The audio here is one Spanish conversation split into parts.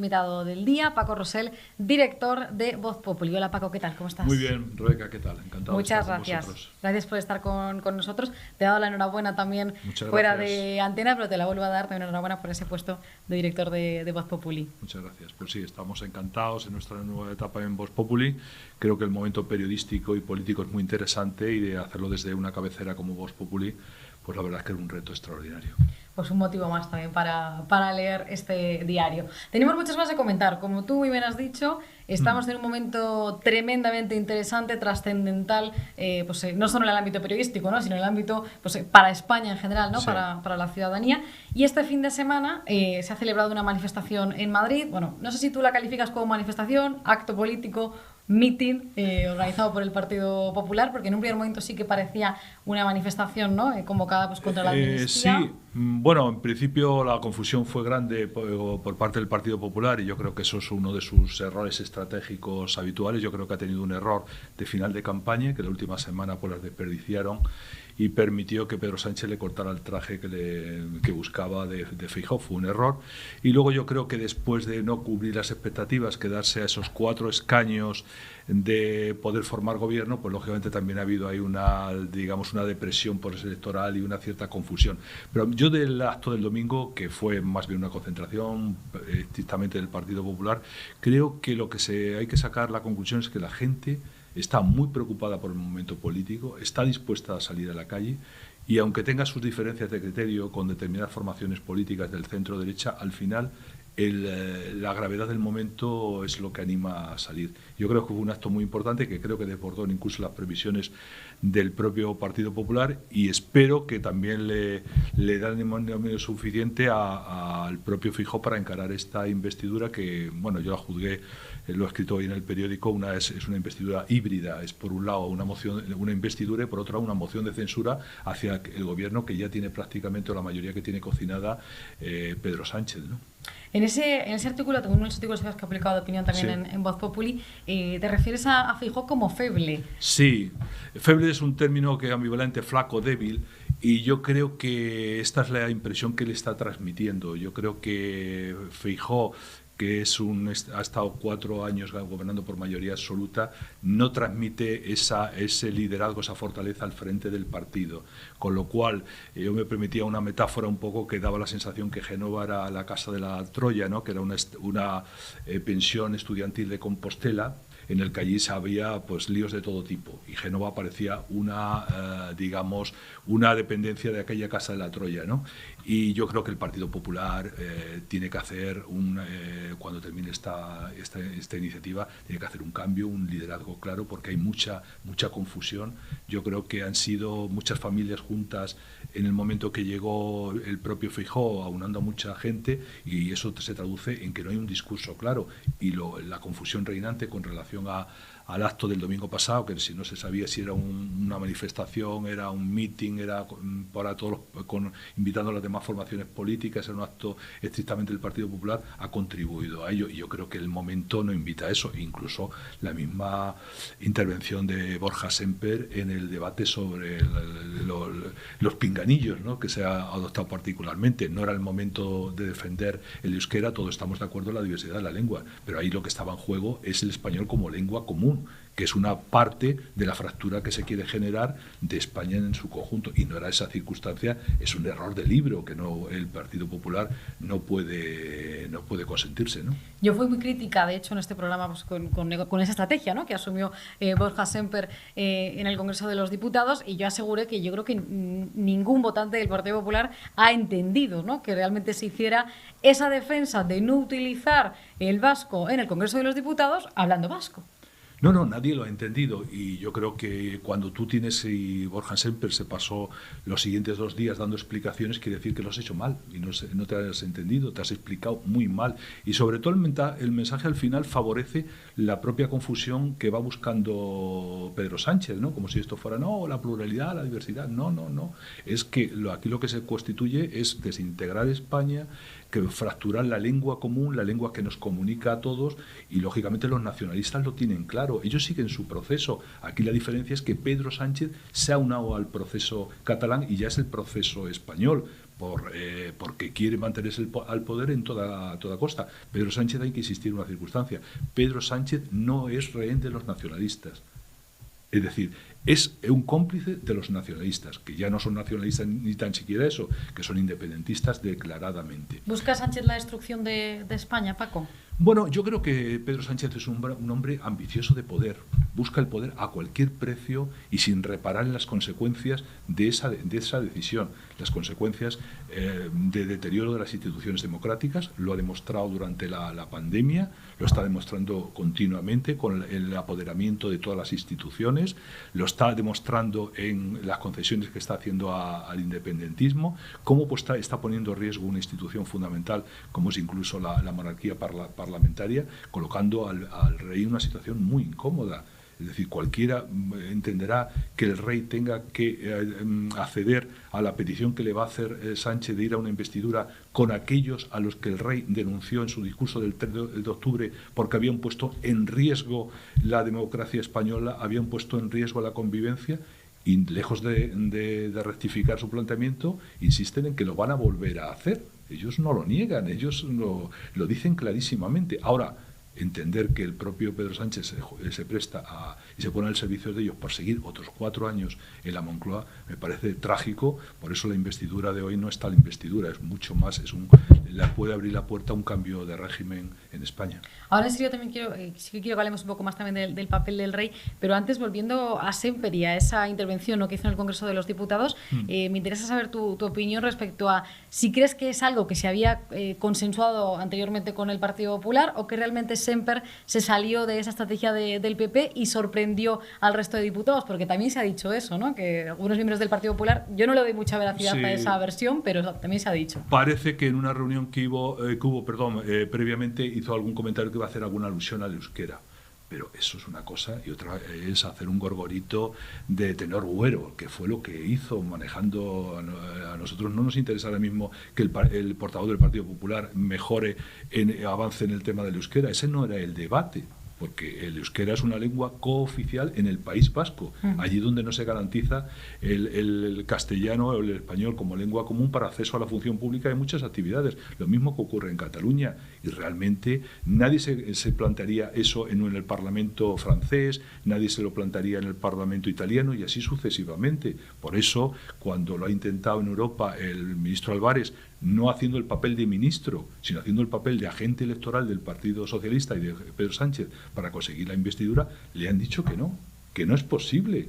Invitado del día, Paco Rosell, director de Voz Populi. Hola Paco, ¿qué tal? ¿Cómo estás? Muy bien, Rebeca, ¿qué tal? Encantado Muchas de estar gracias. con vosotros. Gracias por estar con nosotros. Te he dado la enhorabuena también Muchas fuera gracias. de antena, pero te la vuelvo a dar también enhorabuena por ese puesto de director de Voz Populi. Muchas gracias. Pues sí, estamos encantados en nuestra nueva etapa en Voz Populi. Creo que el momento periodístico y político es muy interesante y de hacerlo desde una cabecera como Voz Populi, pues la verdad es que es un reto extraordinario. Pues un motivo más también para leer este diario. Tenemos muchas cosas que comentar. Como tú muy bien has dicho, estamos en un momento tremendamente interesante, trascendental, no solo en el ámbito periodístico, ¿no? sino en el ámbito para España en general, ¿no? Sí. Para la ciudadanía. Y este fin de semana se ha celebrado una manifestación en Madrid. Bueno, no sé si tú la calificas como manifestación, acto político, meeting organizado por el Partido Popular, porque en un primer momento sí que parecía una manifestación, ¿no? Convocada pues, contra la amnistía. Sí, bueno, en principio la confusión fue grande por parte del Partido Popular y yo creo que eso es uno de sus errores estratégicos habituales. Yo creo que ha tenido un error de final de campaña, que la última semana pues las desperdiciaron y permitió que Pedro Sánchez le cortara el traje que buscaba de Feijóo. Fue un error. Y luego yo creo que después de no cubrir las expectativas, quedarse a esos 4 escaños de poder formar gobierno, pues lógicamente también ha habido ahí una depresión electoral y una cierta confusión. Pero yo del acto del domingo, que fue más bien una concentración estrictamente del Partido Popular, creo que lo que hay que sacar la conclusión es que la gente está muy preocupada por el momento político, está dispuesta a salir a la calle y aunque tenga sus diferencias de criterio con determinadas formaciones políticas del centro-derecha, al final la gravedad del momento es lo que anima a salir. Yo creo que fue un acto muy importante que creo que desbordó incluso las previsiones del propio Partido Popular y espero que también le dan el suficiente al propio Feijóo para encarar esta investidura que, bueno, yo la juzgué, lo he escrito hoy en el periódico, es una investidura híbrida. Es por un lado una investidura y por otro lado una moción de censura hacia el gobierno que ya tiene prácticamente, o la mayoría que tiene cocinada, Pedro Sánchez, ¿no? En ese artículo, tengo unos artículos que has publicado de opinión también Sí. en Voz Populi, te refieres a Feijóo como feble. Sí, feble es un término que es ambivalente, flaco, débil, y yo creo que esta es la impresión que le está transmitiendo. Yo creo que Feijóo, que ha estado 4 años gobernando por mayoría absoluta, no transmite ese liderazgo, esa fortaleza al frente del partido. Con lo cual, yo me permitía una metáfora un poco que daba la sensación que Génova era la casa de la Troya, ¿no? Que era una pensión estudiantil de Compostela, en el que allí había pues líos de todo tipo y Génova parecía una dependencia de aquella casa de la Troya, ¿no? Y yo creo que el Partido Popular tiene que hacer cuando termine esta iniciativa, tiene que hacer un cambio, un liderazgo claro, porque hay mucha confusión. Yo creo que han sido muchas familias juntas en el momento que llegó el propio Feijóo, aunando a mucha gente, y eso se traduce en que no hay un discurso claro y la confusión reinante con relación al acto del domingo pasado, que si no se sabía si era una manifestación, era un meeting, era para todos invitando a las demás formaciones políticas, era un acto estrictamente del Partido Popular, ha contribuido a ello. Y yo creo que el momento no invita a eso. Incluso la intervención de Borja Semper en el debate sobre los pinganillos, ¿no? Que se ha adoptado particularmente. No era el momento de defender el euskera, todos estamos de acuerdo en la diversidad de la lengua, pero ahí lo que estaba en juego es el español como lengua común, que es una parte de la fractura que se quiere generar de España en su conjunto. Y no era esa circunstancia, es un error de libro que el Partido Popular no puede consentirse, ¿no? Yo fui muy crítica, de hecho, en este programa pues, con esa estrategia, ¿no? Que asumió Borja Semper en el Congreso de los Diputados, y yo aseguré que yo creo que ningún votante del Partido Popular ha entendido, ¿no? Que realmente se hiciera esa defensa de no utilizar el vasco en el Congreso de los Diputados hablando vasco. No, nadie lo ha entendido y yo creo que cuando tú tienes y Borja Semper se pasó los siguientes 2 días dando explicaciones, quiere decir que lo has hecho mal y no te has entendido, te has explicado muy mal y sobre todo el mensaje al final favorece la propia confusión que va buscando Pedro Sánchez, ¿no? Como si esto fuera, no, la pluralidad, la diversidad, no, es que aquí lo que se constituye es desintegrar España, que fracturar la lengua común, la lengua que nos comunica a todos, y lógicamente los nacionalistas lo tienen claro, ellos siguen su proceso. Aquí la diferencia es que Pedro Sánchez se ha unado al proceso catalán y ya es el proceso español. porque quiere mantenerse al poder en toda costa. Pedro Sánchez, hay que insistir en una circunstancia: Pedro Sánchez no es rehén de los nacionalistas. Es decir, es un cómplice de los nacionalistas, que ya no son nacionalistas ni tan siquiera eso, que son independentistas declaradamente. ¿Busca Sánchez la destrucción de España, Paco? Bueno, yo creo que Pedro Sánchez es un hombre ambicioso de poder. Busca el poder a cualquier precio y sin reparar en las consecuencias de esa decisión. Las consecuencias de deterioro de las instituciones democráticas. Lo ha demostrado durante la pandemia, lo está demostrando continuamente con el apoderamiento de todas las instituciones, lo está demostrando en las concesiones que está haciendo al independentismo, cómo pues, está poniendo en riesgo una institución fundamental como es incluso la monarquía parlamentaria, colocando al rey en una situación muy incómoda. Es decir, cualquiera entenderá que el rey tenga que acceder a la petición que le va a hacer Sánchez de ir a una investidura con aquellos a los que el rey denunció en su discurso del 3 de octubre porque habían puesto en riesgo la democracia española, habían puesto en riesgo la convivencia, y lejos de rectificar su planteamiento, insisten en que lo van a volver a hacer. Ellos no lo niegan, ellos lo dicen clarísimamente. Ahora, entender que el propio Pedro Sánchez se presta y se pone al servicio de ellos por seguir otros 4 años en la Moncloa me parece trágico. Por eso la investidura de hoy no es tal investidura, es mucho más, puede abrir la puerta a un cambio de régimen en España. Ahora en serio también quiero que hablemos un poco más también del papel del rey, pero antes, volviendo a Semper y a esa intervención, ¿no?, que hizo en el Congreso de los Diputados, me interesa saber tu opinión respecto a si crees que es algo que se había consensuado anteriormente con el Partido Popular o que realmente Semper se salió de esa estrategia del PP y sorprendió al resto de diputados, porque también se ha dicho eso, ¿no?, que algunos miembros del Partido Popular, yo no le doy mucha veracidad a esa versión, pero también se ha dicho. Parece que en una reunión que hubo previamente hizo algún comentario que iba a hacer alguna alusión al euskera. Pero eso es una cosa y otra es hacer un gorgorito de tenor güero, que fue lo que hizo manejando. A nosotros no nos interesa ahora mismo que el portavoz del Partido Popular avance en el tema del euskera. Ese no era el debate, porque el euskera es una lengua cooficial en el País Vasco, allí donde no se garantiza el castellano o el español como lengua común para acceso a la función pública de muchas actividades. Lo mismo que ocurre en Cataluña, y realmente nadie se plantearía eso en el Parlamento francés, nadie se lo plantearía en el Parlamento italiano y así sucesivamente. Por eso, cuando lo ha intentado en Europa el ministro Álvarez, no haciendo el papel de ministro, sino haciendo el papel de agente electoral del Partido Socialista y de Pedro Sánchez para conseguir la investidura, le han dicho que no es posible,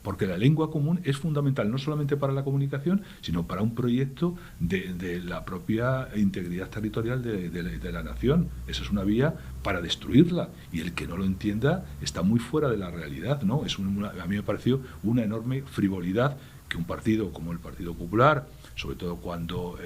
porque la lengua común es fundamental no solamente para la comunicación, sino para un proyecto de la propia integridad territorial de la nación. Esa es una vía para destruirla, y el que no lo entienda está muy fuera de la realidad, ¿no? A mí me pareció una enorme frivolidad que un partido como el Partido Popular, sobre todo cuando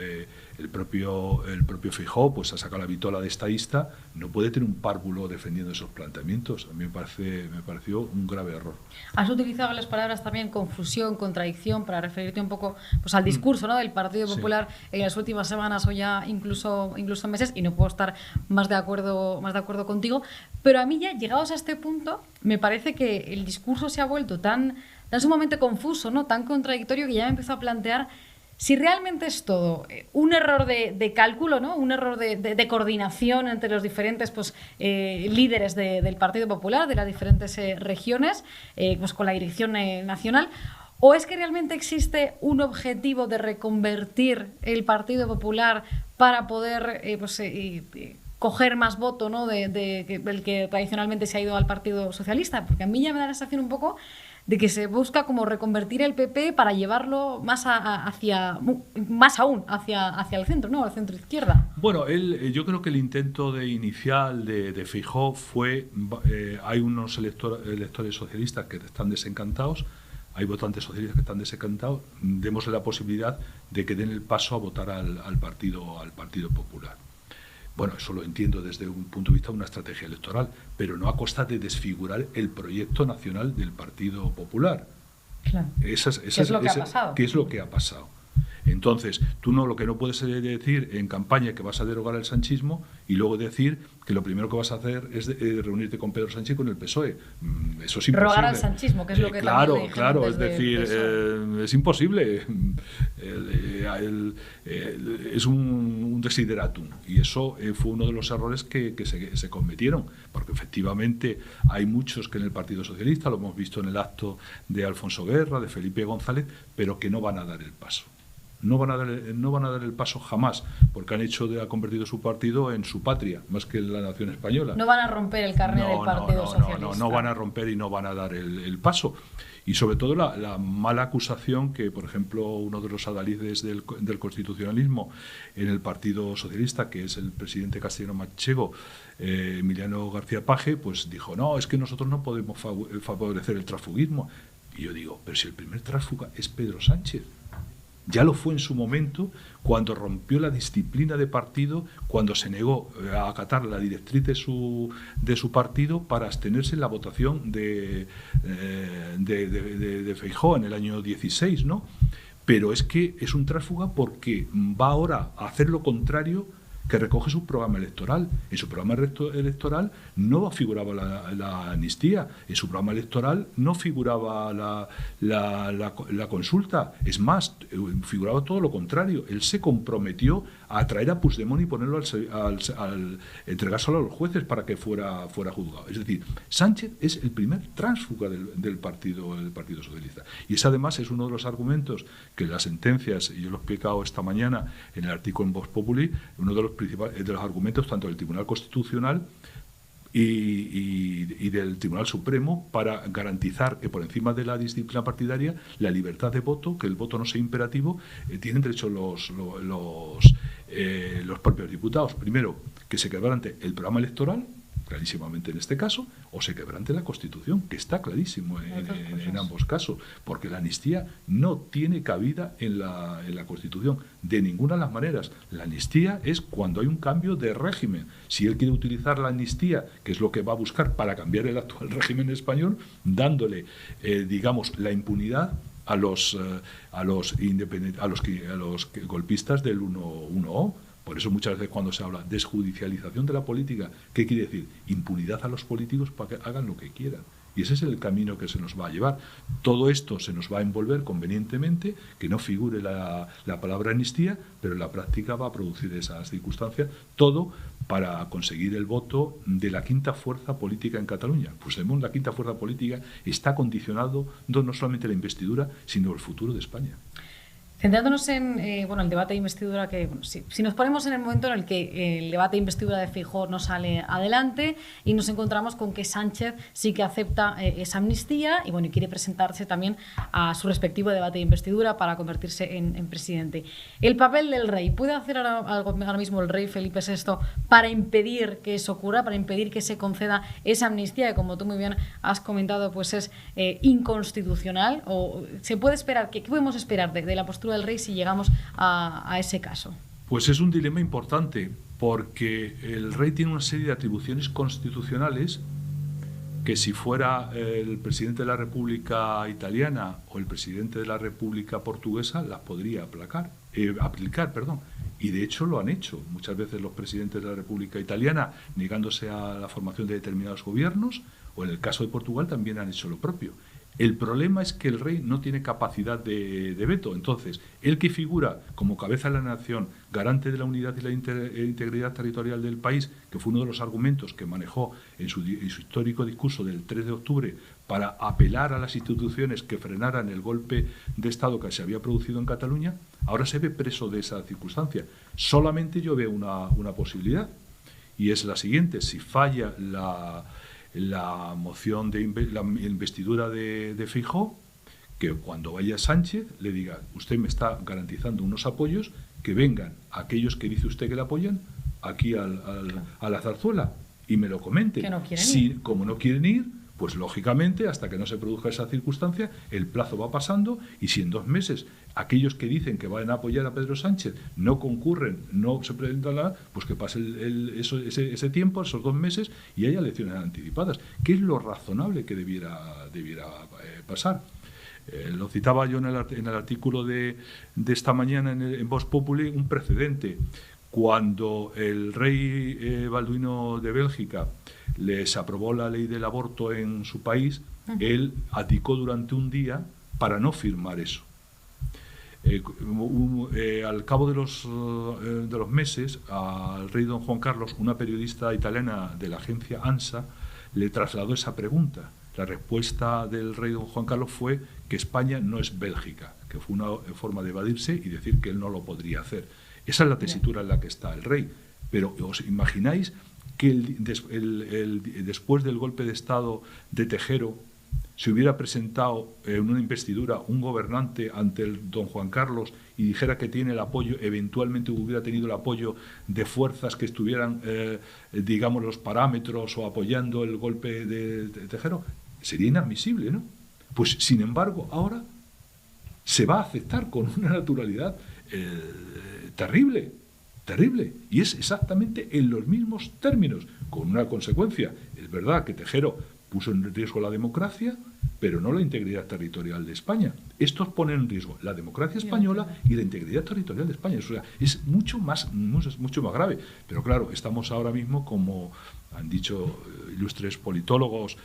el propio Feijóo pues ha sacado la vitola de estadista, no puede tener un párvulo defendiendo esos planteamientos. A mí me pareció un grave error. Has utilizado las palabras también confusión, contradicción, para referirte un poco pues al discurso, ¿no?, del Partido Popular en las últimas semanas o ya incluso meses, y no puedo estar más de acuerdo contigo, pero a mí ya, llegados a este punto, me parece que el discurso se ha vuelto tan sumamente confuso, ¿no?, tan contradictorio, que ya me empezó a plantear si realmente es todo un error de cálculo, ¿no?, un error de coordinación entre los diferentes líderes del Partido Popular, de las diferentes regiones, pues con la dirección nacional, o es que realmente existe un objetivo de reconvertir el Partido Popular para poder coger más voto, ¿no?, del que tradicionalmente se ha ido al Partido Socialista, porque a mí ya me da la sensación un poco de que se busca como reconvertir el PP para llevarlo más aún hacia el centro, ¿no?, al centro izquierda. Bueno, yo creo que el intento inicial de Feijóo fue, hay unos electores socialistas que están desencantados, hay votantes socialistas que están desencantados, démosle la posibilidad de que den el paso a votar al Partido Popular. Bueno, eso lo entiendo desde un punto de vista de una estrategia electoral, pero no a costa de desfigurar el proyecto nacional del Partido Popular. Claro. ¿Qué es lo que ha pasado? ¿Qué es lo que ha pasado? Entonces, tú lo que no puedes decir en campaña que vas a derogar el sanchismo y luego decir que lo primero que vas a hacer es reunirte con Pedro Sánchez y con el PSOE. Eso es imposible. Rogar al sanchismo, que es lo que claro, también claro, es decir, es imposible. Es un desideratum. Y eso fue uno de los errores que se cometieron, porque efectivamente hay muchos que en el Partido Socialista, lo hemos visto en el acto de Alfonso Guerra, de Felipe González, pero que no van a dar el paso. No van a dar el paso jamás, porque ha convertido su partido en su patria, más que en la nación española. No van a romper el carné del Partido Socialista. No van a romper y no van a dar el paso. Y sobre todo la mala acusación que, por ejemplo, uno de los adalides del constitucionalismo en el Partido Socialista, que es el presidente castellano-manchego, Emiliano García Paje, pues dijo, no, es que nosotros no podemos favorecer el transfugismo. Y yo digo, pero si el primer tránsfuga es Pedro Sánchez. Ya lo fue en su momento, cuando rompió la disciplina de partido, cuando se negó a acatar la directriz de su partido para abstenerse en la votación de Feijóo en el año 16, ¿no? Pero es que es un tránsfuga porque va ahora a hacer lo contrario que recoge su programa electoral. En su programa electoral no figuraba la amnistía, en su programa electoral no figuraba la consulta. Es más, figuraba todo lo contrario. Él se comprometió a traer a Puigdemont y ponerlo entregárselo a los jueces para que fuera juzgado. Es decir, Sánchez es el primer tránsfuga del Partido Socialista. Y ese además es uno de los argumentos que las sentencias, y yo lo he explicado esta mañana en el artículo en Vox Populi, uno de los principales de los argumentos tanto del Tribunal Constitucional y del Tribunal Supremo para garantizar que por encima de la disciplina partidaria la libertad de voto, que el voto no sea imperativo, tienen derecho los propios diputados. Primero, que se quebrante el programa electoral, clarísimamente en este caso, o se quebrante la Constitución, que está clarísimo en ambos casos, porque la amnistía no tiene cabida en la Constitución, de ninguna de las maneras. La amnistía es cuando hay un cambio de régimen. Si él quiere utilizar la amnistía, que es lo que va a buscar para cambiar el actual régimen español, dándole, digamos, la impunidad a los golpistas del 1O. Por eso muchas veces cuando se habla de desjudicialización de la política, ¿qué quiere decir? Impunidad a los políticos para que hagan lo que quieran. Y ese es el camino que se nos va a llevar. Todo esto se nos va a envolver convenientemente, que no figure la palabra amnistía, pero en la práctica va a producir esas circunstancias, todo para conseguir el voto de la quinta fuerza política en Cataluña. Pues la quinta fuerza política está condicionado no solamente la investidura, sino el futuro de España. Centrándonos en el debate de investidura, que si nos ponemos en el momento en el que el debate de investidura de Feijóo no sale adelante y nos encontramos con que Sánchez sí que acepta esa amnistía y quiere presentarse también a su respectivo debate de investidura para convertirse en presidente. El papel del rey, ¿puede hacer ahora mismo el rey Felipe VI para impedir que eso ocurra, para impedir que se conceda esa amnistía que, como tú muy bien has comentado, pues es inconstitucional? ¿O se puede esperar? ¿Qué podemos esperar de la postura del rey si llegamos a ese caso? Pues es un dilema importante, porque el rey tiene una serie de atribuciones constitucionales que si fuera el presidente de la República Italiana o el presidente de la República Portuguesa las podría aplicar. Y de hecho lo han hecho muchas veces los presidentes de la República Italiana, negándose a la formación de determinados gobiernos, o en el caso de Portugal también han hecho lo propio. El problema es que el rey no tiene capacidad de veto. Entonces, él que figura como cabeza de la nación, garante de la unidad y la integridad territorial del país, que fue uno de los argumentos que manejó en su histórico discurso del 3 de octubre para apelar a las instituciones que frenaran el golpe de Estado que se había producido en Cataluña, ahora se ve preso de esa circunstancia. Solamente yo veo una posibilidad, y es la siguiente: si falla la moción de la investidura de Feijóo, que cuando vaya Sánchez le diga, usted me está garantizando unos apoyos, que vengan aquellos que dice usted que le apoyan aquí a la zarzuela y me lo comenten. Que no quieren ir. Como no quieren ir, pues lógicamente, hasta que no se produzca esa circunstancia, el plazo va pasando, y si en 2 meses aquellos que dicen que van a apoyar a Pedro Sánchez no concurren, no se presentan, pues que pase ese tiempo, esos 2 meses, y haya elecciones anticipadas, que es lo razonable que debiera pasar. Lo citaba yo en el artículo de esta mañana en Vox Populi, un precedente. Cuando el rey Balduino de Bélgica les aprobó la ley del aborto en su país, él abdicó durante un día para no firmar eso. Al cabo de los meses, al rey don Juan Carlos, una periodista italiana de la agencia ANSA le trasladó esa pregunta. La respuesta del rey don Juan Carlos fue que España no es Bélgica, que fue una forma de evadirse y decir que él no lo podría hacer. Esa es la tesitura en la que está el rey. Pero ¿os imagináis que después del golpe de Estado de Tejero se hubiera presentado en una investidura un gobernante ante el don Juan Carlos y dijera que tiene el apoyo, eventualmente hubiera tenido el apoyo de fuerzas que estuvieran, digamos, los parámetros o apoyando el golpe de Tejero? Sería inadmisible, ¿no? Pues, sin embargo, ahora se va a aceptar con una naturalidad terrible, terrible. Y es exactamente en los mismos términos, con una consecuencia. Es verdad que Tejero puso en riesgo la democracia, pero no la integridad territorial de España. Estos ponen en riesgo la democracia española y la integridad territorial de España. O sea, es mucho más grave. Pero claro, estamos ahora mismo, como han dicho ilustres politólogos,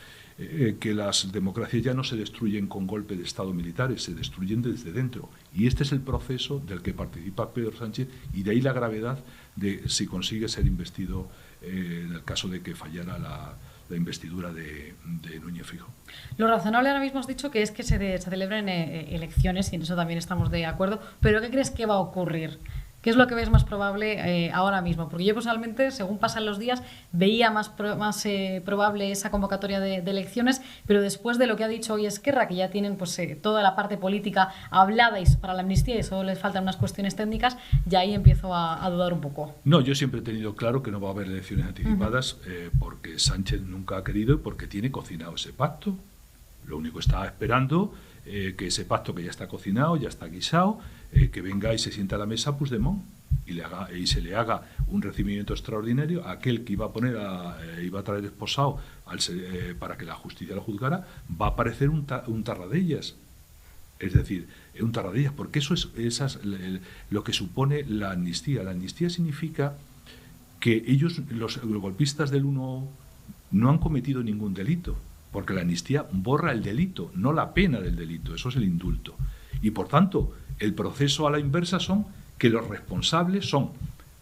que las democracias ya no se destruyen con golpe de Estado militares, se destruyen desde dentro. Y este es el proceso del que participa Pedro Sánchez, y de ahí la gravedad de si consigue ser investido en el caso de que fallara la investidura de Núñez Feijóo. Lo razonable ahora mismo has dicho que es que se celebren elecciones, y en eso también estamos de acuerdo, pero ¿qué crees que va a ocurrir? ¿Qué es lo que ves más probable ahora mismo? Porque yo personalmente, según pasan los días, veía más probable esa convocatoria de elecciones, pero después de lo que ha dicho hoy Esquerra, que ya tienen pues toda la parte política hablada y para la amnistía y solo les faltan unas cuestiones técnicas, ya ahí empiezo a dudar un poco. No, yo siempre he tenido claro que no va a haber elecciones anticipadas, porque Sánchez nunca ha querido y porque tiene cocinado ese pacto. Lo único que está esperando que ese pacto, que ya está cocinado, ya está guisado, que venga y se sienta a la mesa Puigdemont y se le haga un recibimiento extraordinario a aquel que iba a traer esposado para que la justicia lo juzgara. Va a aparecer un Tarradellas. Es decir, un Tarradellas, porque eso es lo que supone la amnistía. La amnistía significa que ellos, los golpistas del 1, no han cometido ningún delito, porque la amnistía borra el delito, no la pena del delito. Eso es el indulto. Y por tanto, el proceso a la inversa son que los responsables son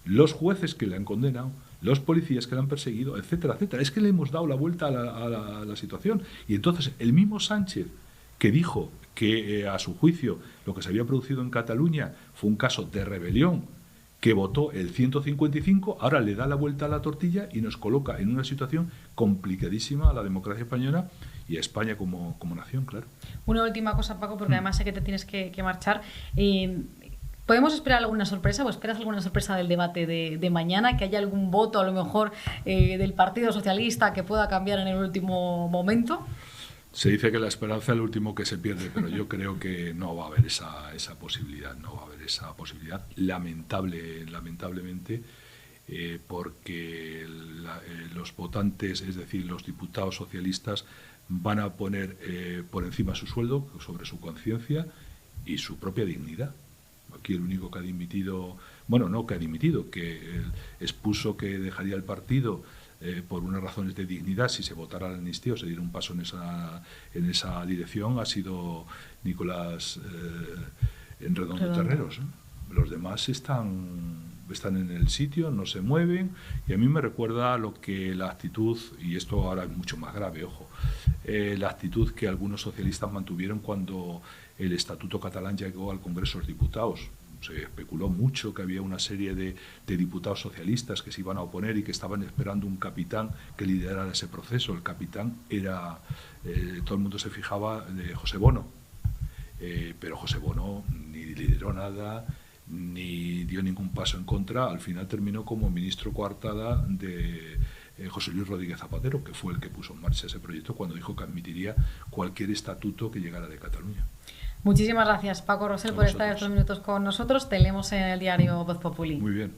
los jueces que le han condenado, los policías que le han perseguido, etcétera, etcétera. Es que le hemos dado la vuelta a la situación. Y entonces el mismo Sánchez, que dijo que a su juicio lo que se había producido en Cataluña fue un caso de rebelión, que votó el 155, ahora le da la vuelta a la tortilla y nos coloca en una situación complicadísima a la democracia española y a España como nación, claro. Una última cosa, Paco, porque además sé que te tienes que marchar. ¿Podemos esperar alguna sorpresa o esperas alguna sorpresa del debate de mañana? ¿Que haya algún voto, a lo mejor, del Partido Socialista que pueda cambiar en el último momento? Se dice que la esperanza es lo último que se pierde, pero yo creo que no va a haber esa posibilidad, no va a haber esa posibilidad, lamentablemente, porque los votantes, es decir, los diputados socialistas, van a poner por encima su sueldo, sobre su conciencia y su propia dignidad. Aquí el único que ha dimitido, bueno, no que ha dimitido, que expuso que dejaría el partido por unas razones de dignidad si se votara la amnistía o se diera un paso en esa dirección, ha sido Nicolás Redondo Terreros. Los demás están en el sitio, no se mueven, y a mí me recuerda lo que la actitud, y esto ahora es mucho más grave, ojo, la actitud que algunos socialistas mantuvieron cuando el Estatuto catalán llegó al Congreso de los Diputados. Se especuló mucho que había una serie de diputados socialistas que se iban a oponer y que estaban esperando un capitán que liderara ese proceso. El capitán era, todo el mundo se fijaba, de José Bono, pero José Bono ni lideró nada, ni dio ningún paso en contra. Al final terminó como ministro coartada de José Luis Rodríguez Zapatero, que fue el que puso en marcha ese proyecto cuando dijo que admitiría cualquier estatuto que llegara de Cataluña. Muchísimas gracias, Paco Rosell, por estar estos minutos con nosotros. Te leemos en el diario Voz Populi. Muy bien.